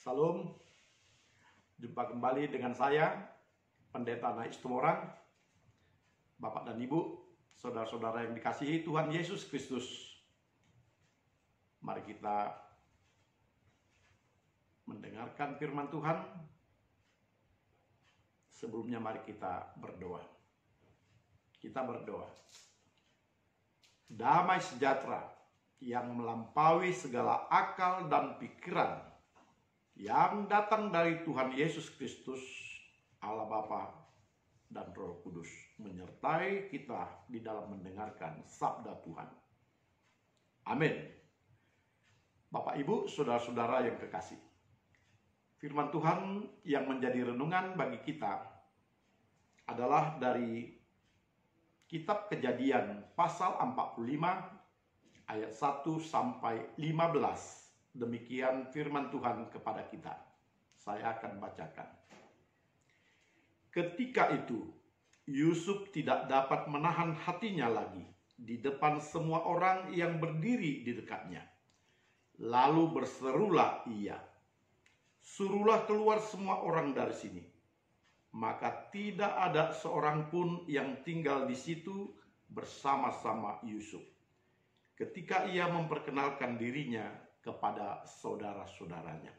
Salam, jumpa kembali dengan saya, Pendeta Nais Tumorang, Bapak dan Ibu, saudara-saudara yang dikasihi Tuhan Yesus Kristus. Mari kita mendengarkan firman Tuhan. Sebelumnya mari kita berdoa. Kita berdoa. Damai sejahtera yang melampaui segala akal dan pikiran yang datang dari Tuhan Yesus Kristus, Allah Bapa dan Roh Kudus, menyertai kita di dalam mendengarkan sabda Tuhan. Amin. Bapak, Ibu, saudara-saudara yang kekasih, firman Tuhan yang menjadi renungan bagi kita adalah dari Kitab Kejadian pasal 45 ayat 1 sampai 15. Demikian firman Tuhan kepada kita. Saya akan bacakan. Ketika itu, Yusuf tidak dapat menahan hatinya lagi di depan semua orang yang berdiri di dekatnya. Lalu berserulah ia, "Suruhlah keluar semua orang dari sini." Maka tidak ada seorang pun yang tinggal di situ bersama-sama Yusuf ketika ia memperkenalkan dirinya kepada saudara-saudaranya.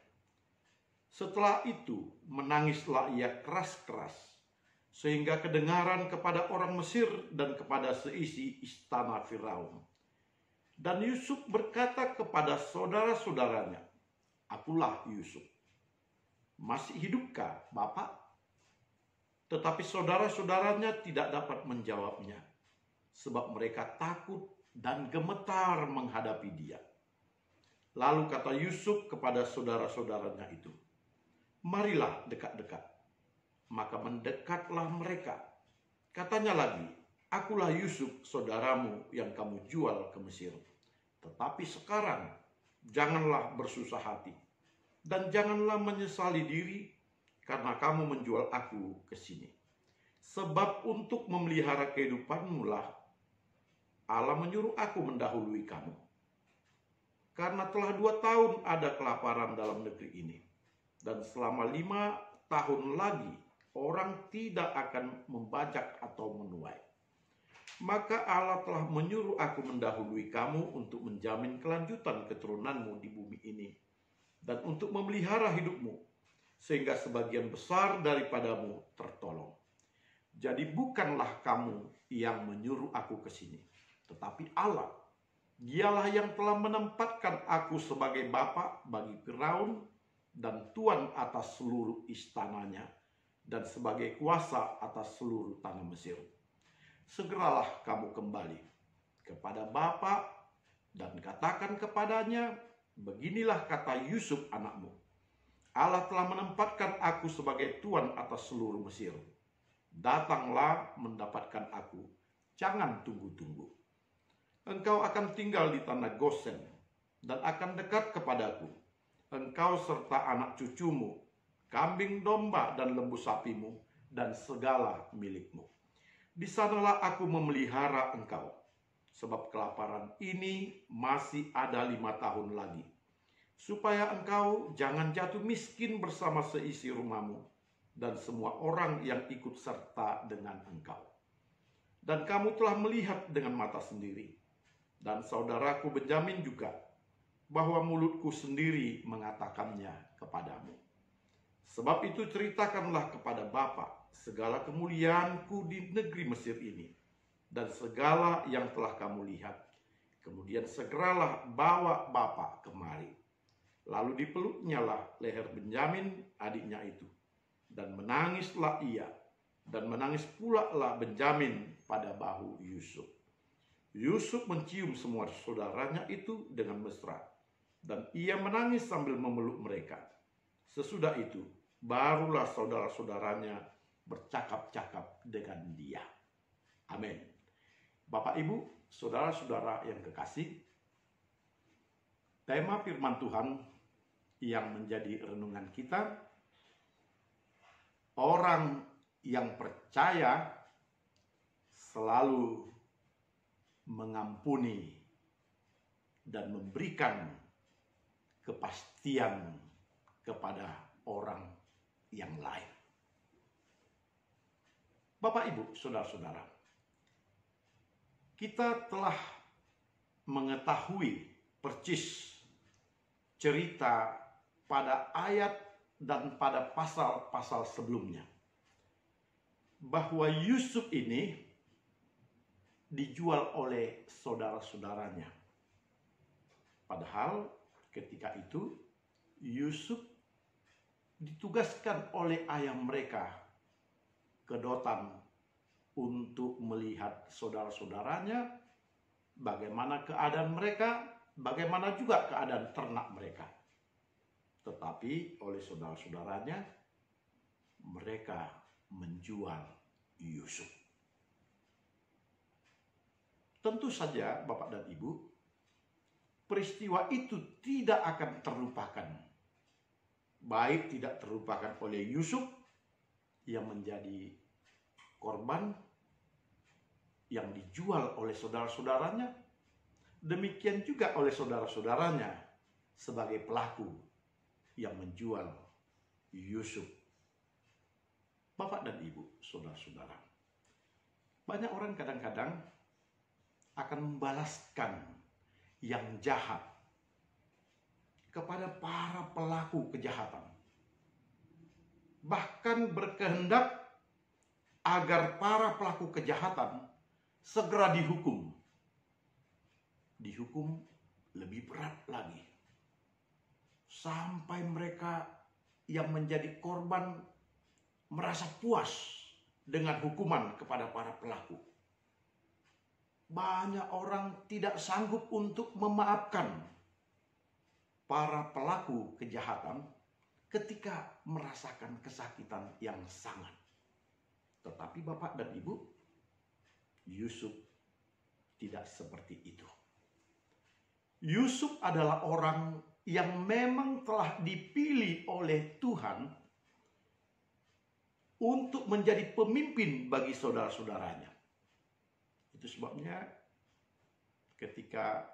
Setelah itu menangislah ia keras-keras, sehingga kedengaran kepada orang Mesir dan kepada seisi istana Firaun. Dan Yusuf berkata kepada saudara-saudaranya, "Akulah Yusuf. Masih hidupkah Bapak?" Tetapi saudara-saudaranya tidak dapat menjawabnya, sebab mereka takut dan gemetar menghadapi dia. Lalu kata Yusuf kepada saudara-saudaranya itu, "Marilah dekat-dekat." Maka mendekatlah mereka. Katanya lagi, "Akulah Yusuf, saudaramu yang kamu jual ke Mesir. Tetapi sekarang janganlah bersusah hati, dan janganlah menyesali diri karena kamu menjual aku ke sini. Sebab untuk memelihara kehidupanmu lah Allah menyuruh aku mendahului kamu. Karena telah 2 tahun ada kelaparan dalam negeri ini, dan selama 5 tahun lagi orang tidak akan membajak atau menuai. Maka Allah telah menyuruh aku mendahului kamu untuk menjamin kelanjutan keturunanmu di bumi ini, dan untuk memelihara hidupmu, sehingga sebagian besar daripadamu tertolong. Jadi bukanlah kamu yang menyuruh aku ke sini, tetapi Allah. Dialah yang telah menempatkan aku sebagai bapa bagi Firaun dan tuan atas seluruh istananya, dan sebagai kuasa atas seluruh tanah Mesir. Segeralah kamu kembali kepada bapa dan katakan kepadanya, beginilah kata Yusuf anakmu, Allah telah menempatkan aku sebagai tuan atas seluruh Mesir. Datanglah mendapatkan aku, jangan tunggu-tunggu. Engkau akan tinggal di tanah Gosen dan akan dekat kepadaku, engkau serta anak cucumu, kambing domba dan lembu sapimu, dan segala milikmu. Di sanalah aku memelihara engkau, sebab kelaparan ini masih ada 5 tahun lagi, supaya engkau jangan jatuh miskin bersama seisi rumahmu dan semua orang yang ikut serta dengan engkau. Dan kamu telah melihat dengan mata sendiri, dan saudaraku Benyamin juga, bahwa mulutku sendiri mengatakannya kepadamu. Sebab itu ceritakanlah kepada Bapa segala kemuliaanku di negeri Mesir ini, dan segala yang telah kamu lihat. Kemudian segeralah bawa Bapa kemari." Lalu dipeluknyalah leher Benyamin adiknya itu, dan menangislah ia, dan menangis pula lah Benyamin pada bahu Yusuf. Yusuf mencium semua saudaranya itu dengan mesra, dan ia menangis sambil memeluk mereka. Sesudah itu, barulah saudara-saudaranya bercakap-cakap dengan dia. Amin. Bapak, Ibu, saudara-saudara yang kekasih, tema firman Tuhan yang menjadi renungan kita, orang yang percaya selalu mengampuni dan memberikan kepastian kepada orang yang lain. Bapak, Ibu, saudara-saudara, kita telah mengetahui percis cerita pada ayat dan pada pasal-pasal sebelumnya, bahwa Yusuf ini dijual oleh saudara-saudaranya. Padahal ketika itu Yusuf ditugaskan oleh ayah mereka ke Dotan untuk melihat saudara-saudaranya, bagaimana keadaan mereka, bagaimana juga keadaan ternak mereka. Tetapi oleh saudara-saudaranya, mereka menjual Yusuf. Tentu saja Bapak dan Ibu, peristiwa itu tidak akan terlupakan. Baik tidak terlupakan oleh Yusuf yang menjadi korban, yang dijual oleh saudara-saudaranya, demikian juga oleh saudara-saudaranya sebagai pelaku yang menjual Yusuf. Bapak dan Ibu, saudara-saudara, banyak orang kadang-kadang akan membalaskan yang jahat kepada para pelaku kejahatan. Bahkan berkehendak agar para pelaku kejahatan segera dihukum. Dihukum lebih berat lagi. Sampai mereka yang menjadi korban merasa puas dengan hukuman kepada para pelaku. Banyak orang tidak sanggup untuk memaafkan para pelaku kejahatan ketika merasakan kesakitan yang sangat. Tetapi Bapak dan Ibu, Yusuf tidak seperti itu. Yusuf adalah orang yang memang telah dipilih oleh Tuhan untuk menjadi pemimpin bagi saudara-saudaranya. Itu sebabnya ketika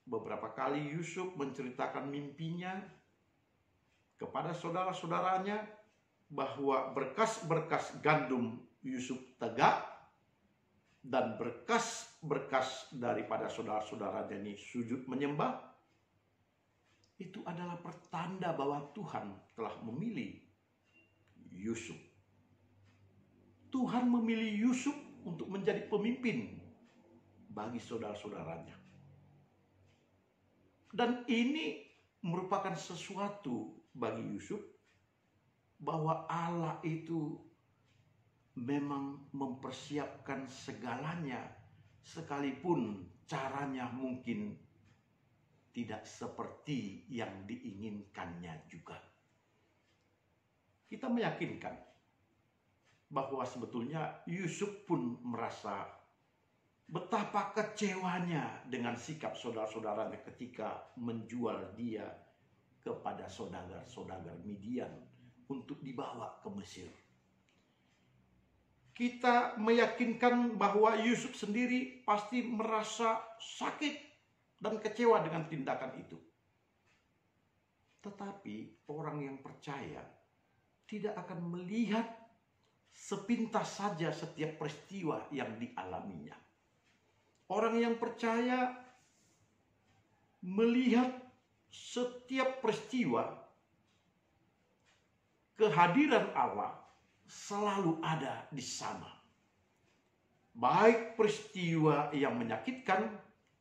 beberapa kali Yusuf menceritakan mimpinya kepada saudara-saudaranya bahwa berkas-berkas gandum Yusuf tegak dan berkas-berkas daripada saudara-saudaranya ini sujud menyembah, itu adalah pertanda bahwa Tuhan telah memilih Yusuf. Tuhan memilih Yusuf untuk menjadi pemimpin bagi saudara-saudaranya. Dan ini merupakan sesuatu bagi Yusuf bahwa Allah itu memang mempersiapkan segalanya, sekalipun caranya mungkin tidak seperti yang diinginkannya juga. Kita meyakinkan bahwa sebetulnya Yusuf pun merasa betapa kecewanya dengan sikap saudara-saudaranya ketika menjual dia kepada saudagar-saudagar Midian untuk dibawa ke Mesir. Kita meyakinkan bahwa Yusuf sendiri pasti merasa sakit dan kecewa dengan tindakan itu. Tetapi orang yang percaya tidak akan melihat sepintas saja setiap peristiwa yang dialaminya. Orang yang percaya melihat setiap peristiwa, kehadiran Allah selalu ada di sana. Baik peristiwa yang menyakitkan,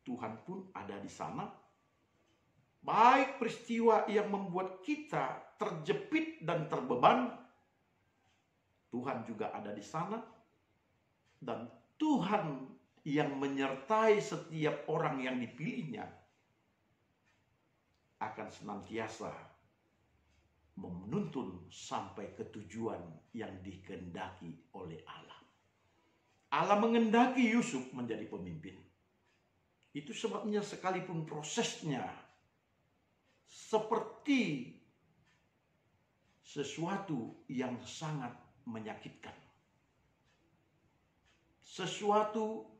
Tuhan pun ada di sana. Baik peristiwa yang membuat kita terjepit dan terbeban, Tuhan juga ada di sana. Dan Tuhan yang menyertai setiap orang yang dipilihnya akan senantiasa menuntun sampai ke tujuan yang dikehendaki oleh Allah. Allah mengendaki Yusuf menjadi pemimpin. Itu sebabnya sekalipun prosesnya seperti sesuatu yang sangat menyakitkan, sesuatu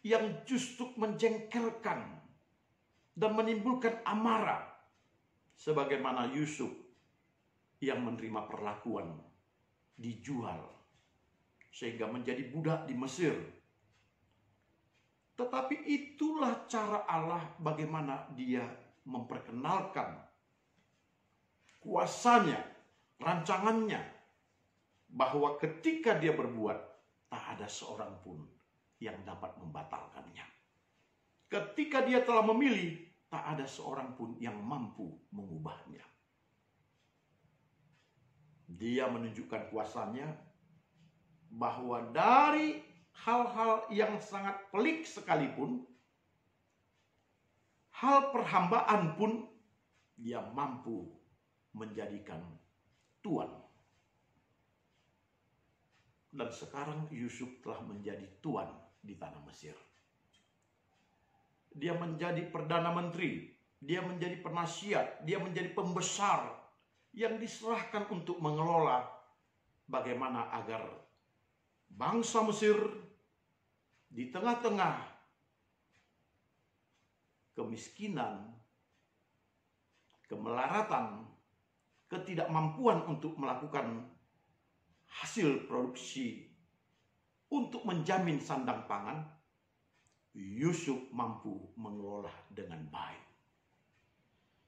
yang justru menjengkelkan dan menimbulkan amarah, sebagaimana Yusuf yang menerima perlakuan, dijual, sehingga menjadi budak di Mesir. Tetapi itulah cara Allah bagaimana dia memperkenalkan kuasanya, rancangannya, bahwa ketika dia berbuat, tak ada seorang pun yang dapat membatalkannya. Ketika dia telah memilih, tak ada seorang pun yang mampu mengubahnya. Dia menunjukkan kuasanya bahwa dari hal-hal yang sangat pelik sekalipun, hal perhambaan pun dia mampu menjadikan tuan. Dan sekarang Yusuf telah menjadi tuan di tanah Mesir. Dia menjadi perdana menteri, dia menjadi penasihat, dia menjadi pembesar yang diserahkan untuk mengelola bagaimana agar bangsa Mesir di tengah-tengah kemiskinan, kemelaratan, ketidakmampuan untuk melakukan hasil produksi untuk menjamin sandang pangan, Yusuf mampu mengelola dengan baik.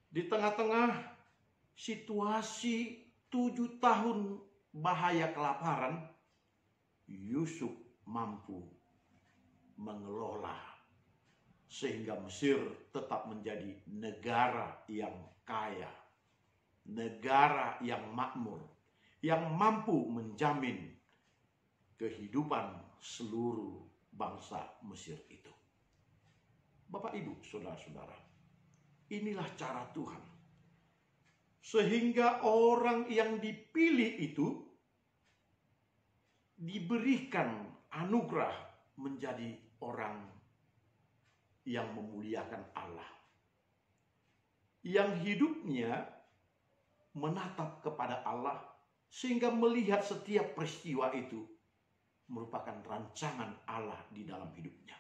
Di tengah-tengah situasi 7 tahun bahaya kelaparan, Yusuf mampu mengelola sehingga Mesir tetap menjadi negara yang kaya, negara yang makmur, yang mampu menjamin kehidupan seluruh bangsa Mesir itu. Bapak, Ibu, saudara-saudara, inilah cara Tuhan. Sehingga orang yang dipilih itu diberikan anugerah menjadi orang yang memuliakan Allah. Yang hidupnya menatap kepada Allah sehingga melihat setiap peristiwa itu merupakan rancangan Allah di dalam hidupnya.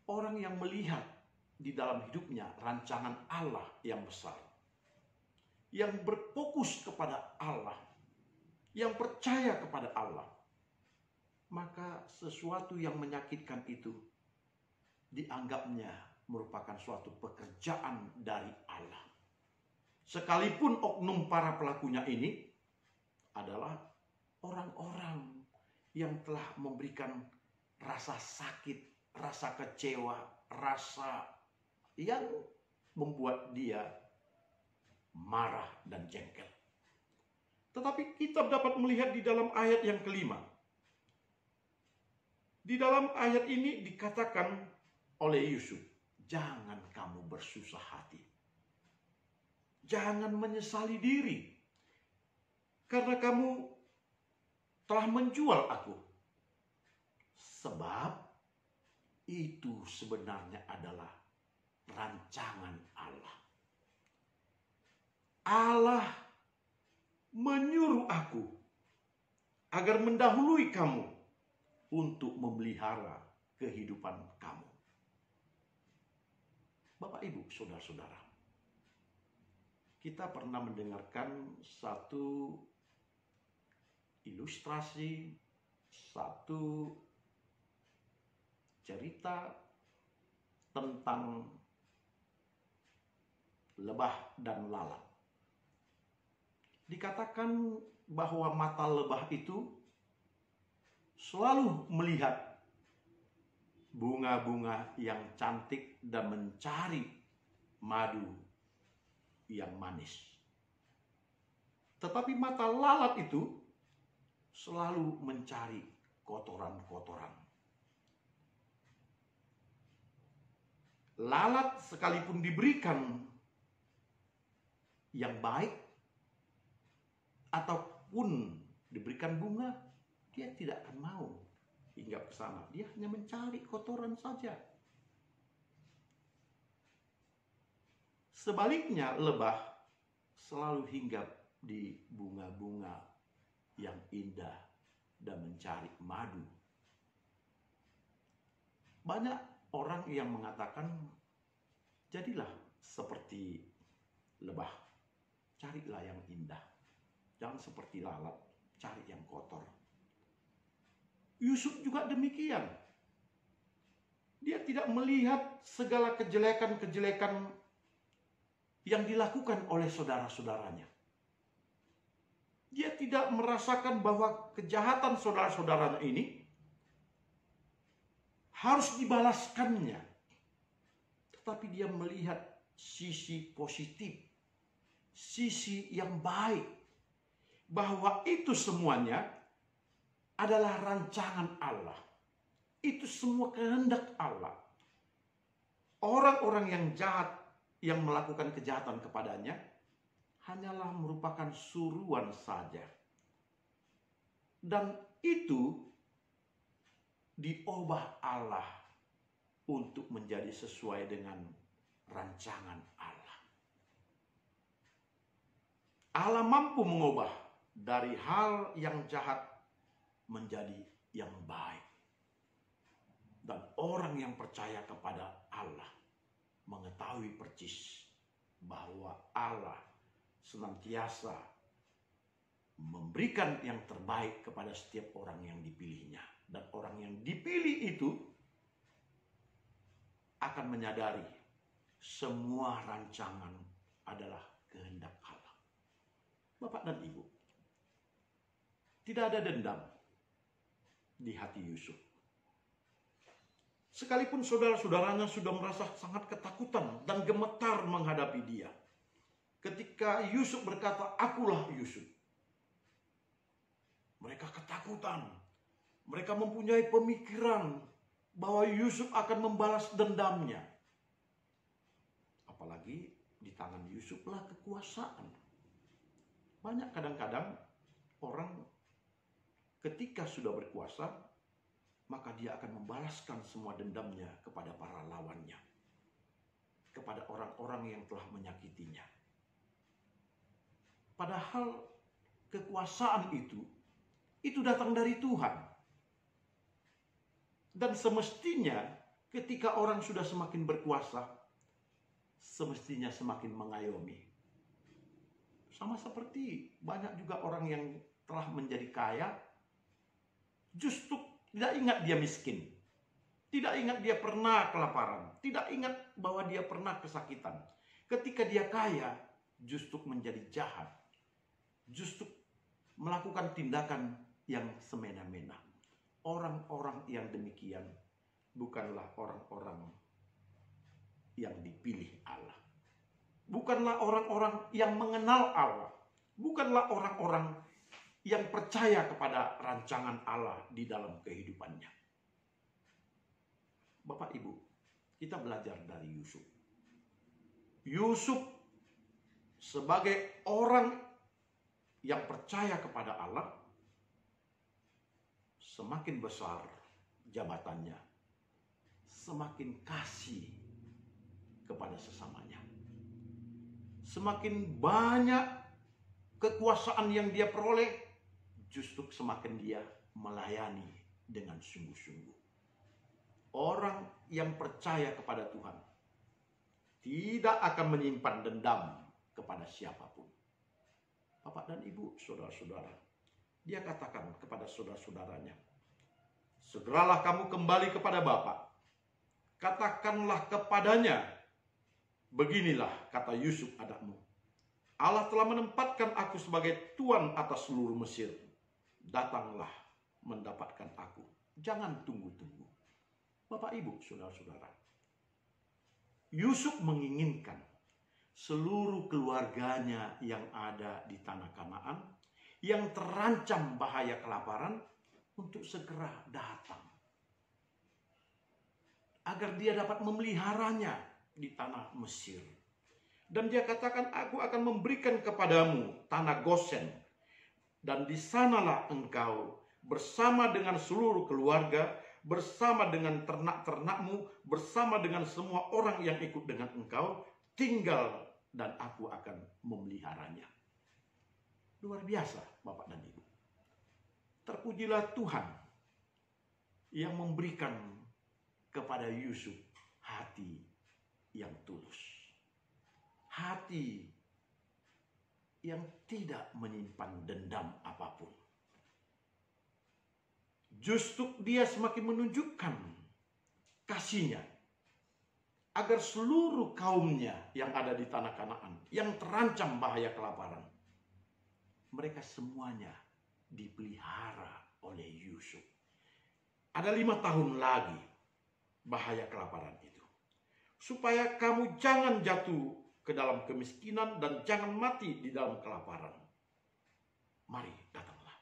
Orang yang melihat di dalam hidupnya rancangan Allah yang besar, yang berfokus kepada Allah, yang percaya kepada Allah, maka sesuatu yang menyakitkan itu dianggapnya merupakan suatu pekerjaan dari Allah. Sekalipun oknum para pelakunya ini adalah orang-orang yang telah memberikan rasa sakit, rasa kecewa, rasa yang membuat dia marah dan jengkel. Tetapi kita dapat melihat di dalam ayat yang kelima. Di dalam ayat ini dikatakan oleh Yusuf, jangan kamu bersusah hati. Jangan menyesali diri. Karena kamu telah menjual aku. Sebab itu sebenarnya adalah rancangan Allah. Allah menyuruh aku agar mendahului kamu untuk memelihara kehidupan kamu. Bapak, Ibu, saudara-saudara, kita pernah mendengarkan satu ilustrasi, satu cerita tentang lebah dan lalat. Dikatakan bahwa mata lebah itu selalu melihat bunga-bunga yang cantik dan mencari madu yang manis. Tetapi mata lalat itu selalu mencari kotoran-kotoran. Lalat sekalipun diberikan yang baik ataupun diberikan bunga, dia tidak akan mau hinggap ke sana. Dia hanya mencari kotoran saja. Sebaliknya, lebah selalu hinggap di bunga-bunga yang indah dan mencari madu. Banyak orang yang mengatakan, jadilah seperti lebah. carilah yang indah. Jangan seperti lalat, cari yang kotor. Yusuf juga demikian. Dia tidak melihat segala kejelekan-kejelekan yang dilakukan oleh saudara-saudaranya. Dia tidak merasakan bahwa kejahatan saudara-saudaranya ini harus dibalaskannya. Tetapi dia melihat sisi positif, sisi yang baik, bahwa itu semuanya adalah rancangan Allah. Itu semua kehendak Allah. Orang-orang yang jahat yang melakukan kejahatan kepadanya hanyalah merupakan suruhan saja. Dan itu diubah Allah untuk menjadi sesuai dengan rancangan Allah. Allah mampu mengubah dari hal yang jahat menjadi yang baik. Dan orang yang percaya kepada Allah mengetahui percis bahwa Allah senantiasa memberikan yang terbaik kepada setiap orang yang dipilihnya. Dan orang yang dipilih itu akan menyadari semua rancangan adalah kehendak Allah. Bapak dan Ibu, tidak ada dendam di hati Yusuf. Sekalipun saudara-saudaranya sudah merasa sangat ketakutan dan gemetar menghadapi dia. Ketika Yusuf berkata, "Akulah Yusuf." Mereka ketakutan. Mereka mempunyai pemikiran bahwa Yusuf akan membalas dendamnya. Apalagi di tangan Yusuflah kekuasaan. Banyak kadang-kadang orang ketika sudah berkuasa, maka dia akan membalaskan semua dendamnya kepada para lawannya. Kepada orang-orang yang telah menyakitinya. Padahal kekuasaan itu datang dari Tuhan. Dan semestinya ketika orang sudah semakin berkuasa, semestinya semakin mengayomi. Sama seperti banyak juga orang yang telah menjadi kaya, justru tidak ingat dia miskin. Tidak ingat dia pernah kelaparan. Tidak ingat bahwa dia pernah kesakitan. Ketika dia kaya, justru menjadi jahat. Justru melakukan tindakan yang semena-mena. Orang-orang yang demikian bukanlah orang-orang yang dipilih Allah. Bukanlah orang-orang yang mengenal Allah. Bukanlah orang-orang yang percaya kepada rancangan Allah di dalam kehidupannya. Bapak Ibu, kita belajar dari Yusuf. Yusuf sebagai orang yang percaya kepada Allah, semakin besar jabatannya, semakin kasih kepada sesamanya. Semakin banyak kekuasaan yang dia peroleh, justru semakin dia melayani dengan sungguh-sungguh. Orang yang percaya kepada Tuhan tidak akan menyimpan dendam kepada siapapun. Bapak dan Ibu, saudara-saudara, dia katakan kepada saudara-saudaranya, "Segeralah kamu kembali kepada Bapa. Katakanlah kepadanya, beginilah kata Yusuf anakmu. Allah telah menempatkan aku sebagai tuan atas seluruh Mesir. Datanglah mendapatkan aku. Jangan tunggu-tunggu." Bapak Ibu, saudara-saudara, Yusuf menginginkan seluruh keluarganya yang ada di tanah Kanaan, yang terancam bahaya kelaparan, untuk segera datang. Agar dia dapat memeliharanya di tanah Mesir. Dan dia katakan, "Aku akan memberikan kepadamu tanah Gosen. Dan di sanalah engkau bersama dengan seluruh keluarga, bersama dengan ternak-ternakmu, bersama dengan semua orang yang ikut dengan engkau, tinggal dan aku akan memeliharanya." Luar biasa, Bapak dan Ibu. Terpujilah Tuhan yang memberikan kepada Yusuf hati yang tulus. Hati yang tidak menyimpan dendam apapun. Justru dia semakin menunjukkan kasihnya agar seluruh kaumnya yang ada di tanah Kanaan, yang terancam bahaya kelaparan, mereka semuanya dipelihara oleh Yusuf. Ada 5 tahun lagi bahaya kelaparan itu. Supaya kamu jangan jatuh ke dalam kemiskinan dan jangan mati di dalam kelaparan. Mari datanglah.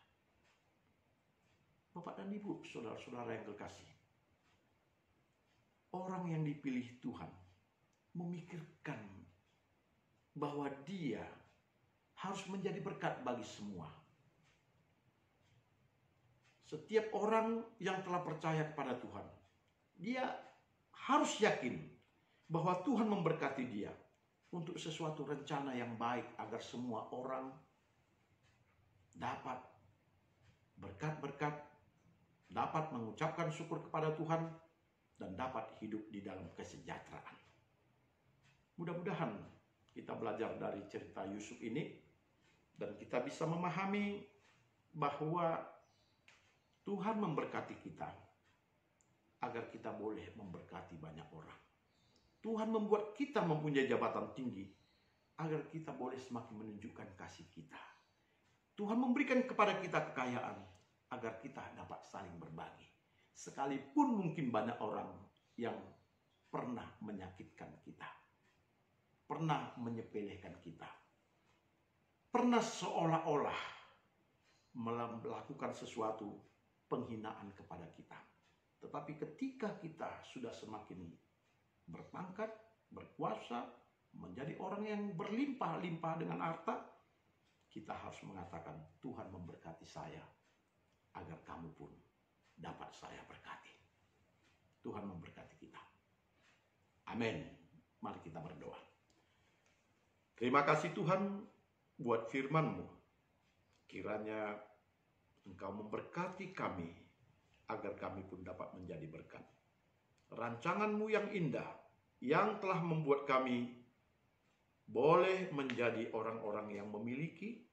Bapak dan Ibu, saudara-saudara yang kekasih. Orang yang dipilih Tuhan memikirkan bahwa dia harus menjadi berkat bagi semua. Setiap orang yang telah percaya kepada Tuhan, dia harus yakin bahwa Tuhan memberkati dia untuk sesuatu rencana yang baik agar semua orang dapat berkat-berkat, dapat mengucapkan syukur kepada Tuhan, dan dapat hidup di dalam kesejahteraan. Mudah-mudahan kita belajar dari cerita Yusuf ini dan kita bisa memahami bahwa Tuhan memberkati kita agar kita boleh memberkati banyak orang. Tuhan membuat kita mempunyai jabatan tinggi agar kita boleh semakin menunjukkan kasih kita. Tuhan memberikan kepada kita kekayaan agar kita dapat saling berbagi. Sekalipun mungkin banyak orang yang pernah menyakitkan kita, pernah menyepelekan kita, pernah seolah-olah melakukan sesuatu penghinaan kepada kita. Tetapi ketika kita sudah semakin berpangkat, berkuasa, menjadi orang yang berlimpah-limpah dengan harta, kita harus mengatakan, Tuhan memberkati saya agar kamu pun dapat saya berkati. Tuhan memberkati kita. Amin. Mari kita berdoa. Terima kasih Tuhan buat firman-Mu. Kiranya Engkau memberkati kami agar kami pun dapat menjadi berkat. Rancangan-Mu yang indah yang telah membuat kami boleh menjadi orang-orang yang memiliki,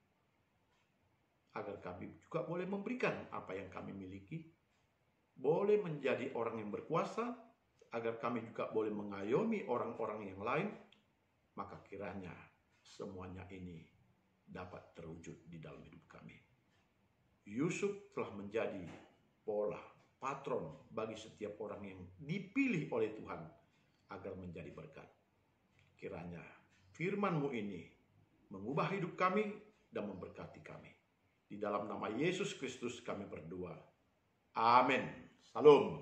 agar kami juga boleh memberikan apa yang kami miliki, boleh menjadi orang yang berkuasa, agar kami juga boleh mengayomi orang-orang yang lain, maka kiranya semuanya ini dapat terwujud di dalam hidup kami. Yusuf telah menjadi pola, patron bagi setiap orang yang dipilih oleh Tuhan agar menjadi berkat. Kiranya firman-Mu ini mengubah hidup kami dan memberkati kami. Di dalam nama Yesus Kristus kami berdoa. Amin. Salam.